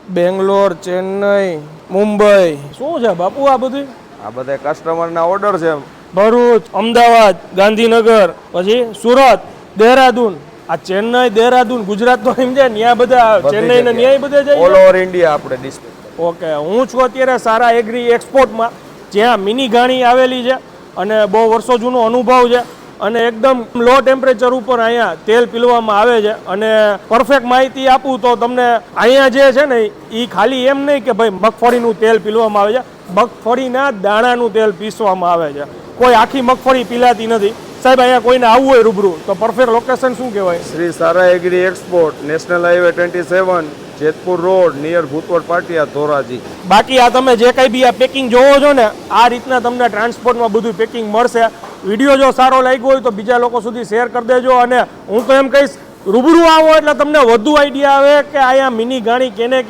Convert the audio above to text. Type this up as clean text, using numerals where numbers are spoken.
બેંગ્લોર, ચેન્નઈ, મુંબઈ, શું છે બાપુ આ બધું? આ બધા કસ્ટમરના ઓર્ડર છે. ભરૂચ, અમદાવાદ, ગાંધીનગર, પછી સુરત, દેહરાદૂન. આ ચેન્નઈ, દેહરાદૂન, ગુજરાત તો એમ છે ન્યા બધા ચેન્નઈ ને ન્યાય બધે જાય. ઓલ ઓવર ઇન્ડિયા આપણે ડિસ્પ્લે. ઓકે, હું છું અત્યારે સારા એગ્રી એક્સપોર્ટમાં, જ્યાં મિની ઘાણી આવેલી છે અને બહુ વર્ષો જૂનો અનુભવ છે અને એકદમ લો ટેમ્પરેચર ઉપર અહીંયા તેલ પીલવામાં આવે છે. અને પરફેક્ટ માહિતી આપું તો તમને અહીંયા જે છે ને એ ખાલી એમ નહીં કે ભાઈ મગફળીનું તેલ પીલવામાં આવે છે, મગફળીના દાણાનું તેલ પીસવામાં આવે છે. કોઈ આખી મગફળી પીલાતી નથી. સાહેબ અહીંયા કોઈને આવવું હોય રૂબરૂ તો પરફેક્ટ લોકેશન શું કહેવાય? Shri Sara agri export, national highway 27, Jetpur road, near Bhutvad Patiya, Dhoraji. બાકી આ તમે જે કંઈ બી આ પેકિંગ જોવો છો ને આ રીતના તમને ટ્રાન્સપોર્ટમાં બધું પેકિંગ મળશે. વિડીયો જો સારો લાગ્યો હોય તો બીજા લોકો સુધી શેર કરી દેજો. અને હું તો એમ કહીશ રૂબરૂ આવો એટલે તમને વધુ આઈડિયા આવે કે અહીંયા મિની ઘાણી કેને